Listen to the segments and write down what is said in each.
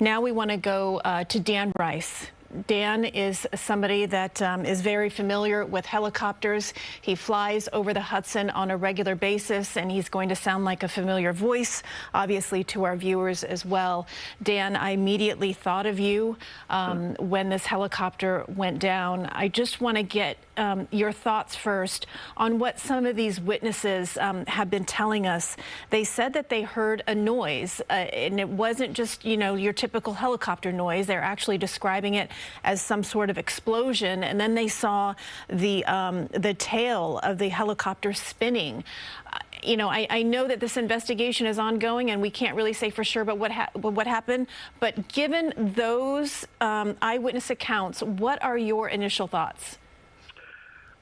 Now we want to go to Dan Rice. Dan is somebody that is very familiar with helicopters. He flies over the Hudson on a regular basis, and he's going to sound like a familiar voice, obviously, to our viewers as well. Dan, I immediately thought of you when this helicopter went down. I just want to get your thoughts first on what some of these witnesses have been telling us. They said that they heard a noise, and it wasn't just, you know, your typical helicopter noise. They're actually describing it as some sort of explosion, and then they saw the tail of the helicopter spinning. You know, I know that this investigation is ongoing, and we can't really say for sure what happened. But given those eyewitness accounts, what are your initial thoughts?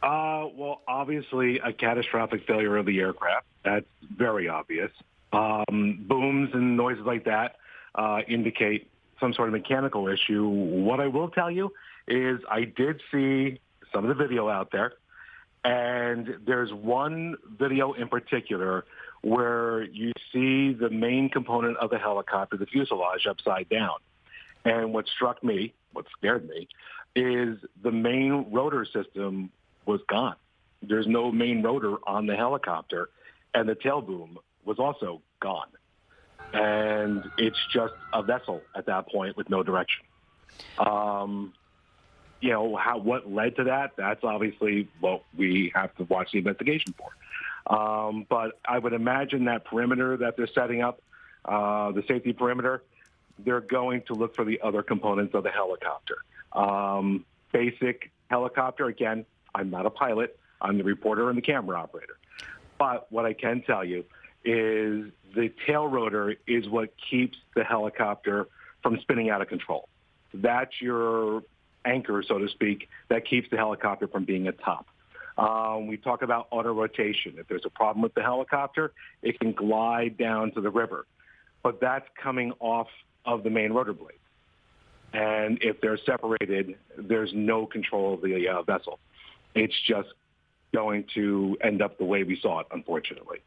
Well, obviously, a catastrophic failure of the aircraft. That's very obvious. Booms and noises like that indicate some sort of mechanical issue. What I will tell you is I did see some of the video out there, and there's one video in particular where you see the main component of the helicopter, the fuselage, upside down. And what struck me, what scared me, is the main rotor system was gone. There's no main rotor on the helicopter, and the tail boom was also gone. And it's just a vessel at that point with no direction. You know, what led to that? That's obviously what we have to watch the investigation for. But I would imagine that perimeter that they're setting up, the safety perimeter, they're going to look for the other components of the helicopter. Basic helicopter, again, I'm not a pilot. I'm the reporter and the camera operator. But what I can tell you is the tail rotor is what keeps the helicopter from spinning out of control. That's your anchor, so to speak, that keeps the helicopter from being atop. We talk about auto rotation. If there's a problem with the helicopter, it can glide down to the river. But that's coming off of the main rotor blade. And if they're separated, there's no control of the vessel. It's just going to end up the way we saw it, unfortunately.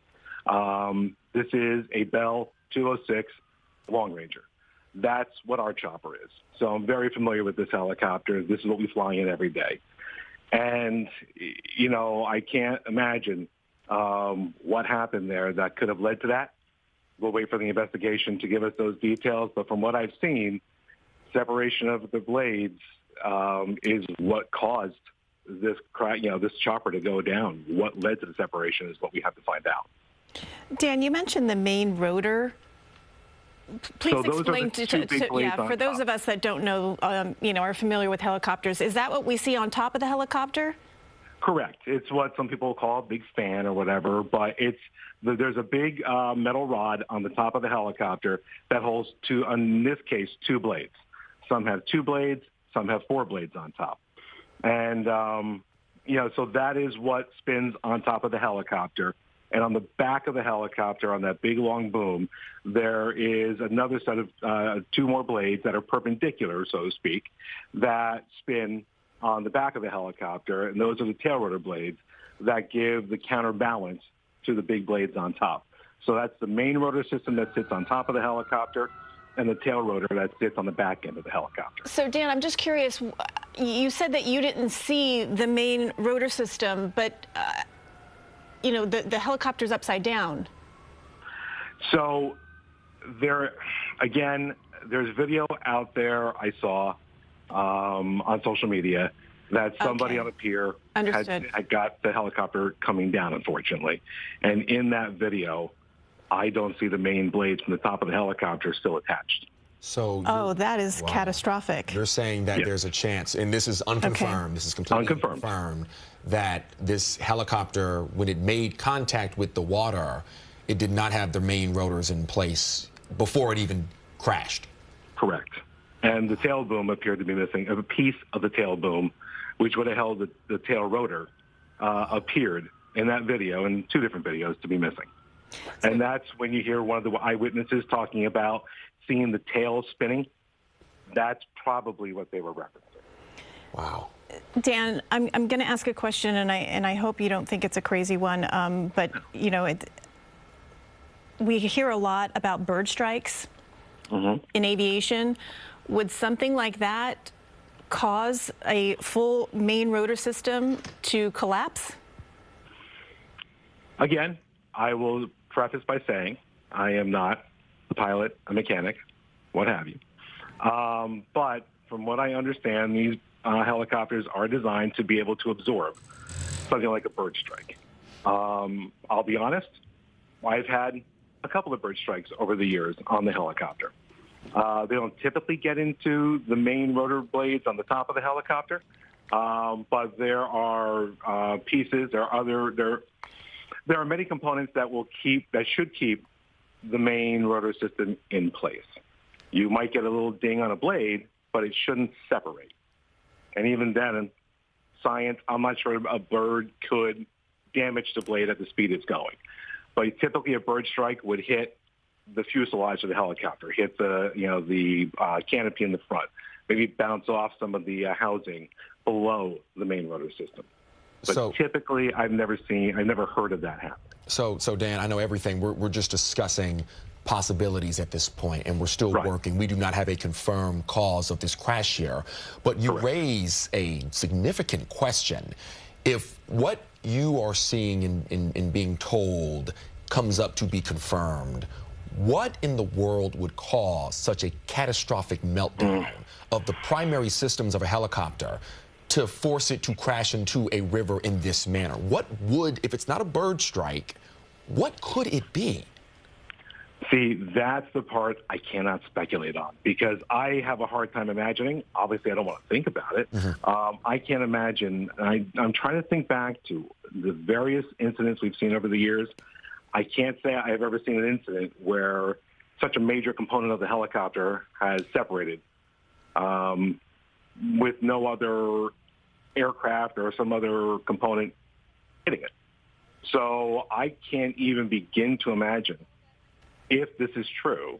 This is a Bell 206 Long Ranger. That's what our chopper is. So I'm very familiar with this helicopter. This is what we fly in every day. And, you know, I can't imagine what happened there that could have led to that. We'll wait for the investigation to give us those details. But from what I've seen, separation of the blades is what caused this chopper to go down. What led to the separation is what we have to find out. Dan, you mentioned the main rotor. Please explain for those of us that don't know, you know, are familiar with helicopters. Is that what we see on top of the helicopter? Correct. It's what some people call a big fan or whatever, but there's a big metal rod on the top of the helicopter that holds in this case, two blades. Some have two blades, some have four blades on top. And, you know, so that is what spins on top of the helicopter. And on the back of the helicopter, on that big long boom, there is another set of two more blades that are perpendicular, so to speak, that spin on the back of the helicopter. And those are the tail rotor blades that give the counterbalance to the big blades on top. So that's the main rotor system that sits on top of the helicopter, and the tail rotor that sits on the back end of the helicopter. So, Dan, I'm just curious. You said that you didn't see the main rotor system, but, you know, the helicopter's upside down. So again, there's video out there I saw on social media that somebody on a pier had got the helicopter coming down, unfortunately. And in that video, I don't see the main blades from the top of the helicopter still attached. So that is catastrophic. You're saying that there's a chance, and this is unconfirmed, this is completely unconfirmed, that this helicopter, when it made contact with the water, it did not have the main rotors in place before it even crashed. Correct. And the tail boom appeared to be missing. A piece of the tail boom, which would have held the tail rotor, appeared in that video, in two different videos, to be missing. And that's when you hear one of the eyewitnesses talking about seeing the tail spinning. That's probably what they were referencing. Wow. Dan, I'm going to ask a question, and I hope you don't think it's a crazy one. But you know, we hear a lot about bird strikes in aviation. Would something like that cause a full main rotor system to collapse? Again, I will preface by saying I am not a pilot, a mechanic, what have you. But from what I understand, these helicopters are designed to be able to absorb something like a bird strike. I'll be honest, I've had a couple of bird strikes over the years on the helicopter. They don't typically get into the main rotor blades on the top of the helicopter, but there are pieces, there are many components that should keep the main rotor system in place. You might get a little ding on a blade, but it shouldn't separate. And even then, in science, I'm not sure a bird could damage the blade at the speed it's going. But typically a bird strike would hit the fuselage of the helicopter, hit the canopy in the front, maybe bounce off some of the housing below the main rotor system. But typically, I've never heard of that happen. So Dan, I know everything. We're just discussing possibilities at this point, and we're still working. We do not have a confirmed cause of this crash here, but you raise a significant question. If what you are seeing in being told comes up to be confirmed, what in the world would cause such a catastrophic meltdown of the primary systems of a helicopter to force it to crash into a river in this manner? What would, if it's not a bird strike, what could it be? See, that's the part I cannot speculate on because I have a hard time imagining. Obviously, I don't want to think about it. I can't imagine. I'm trying to think back to the various incidents we've seen over the years. I can't say I've ever seen an incident where such a major component of the helicopter has separated with no other aircraft or some other component hitting it. So I can't even begin to imagine, if this is true,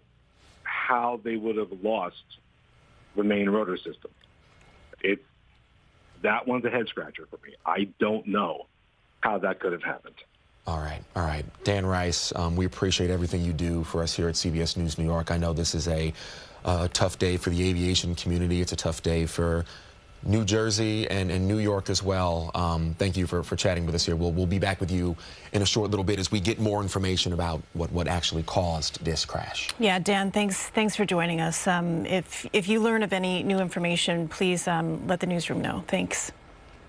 how they would have lost the main rotor system. That one's a head scratcher for me. I don't know how that could have happened. All right. Dan Rice, we appreciate everything you do for us here at CBS News New York. I know this is a tough day for the aviation community. It's a tough day for New Jersey and New York as well. Thank you for chatting with us here. We'll be back with you in a short little bit as we get more information about what actually caused this crash. Yeah, Dan, thanks for joining us. If you learn of any new information, please let the newsroom know. Thanks.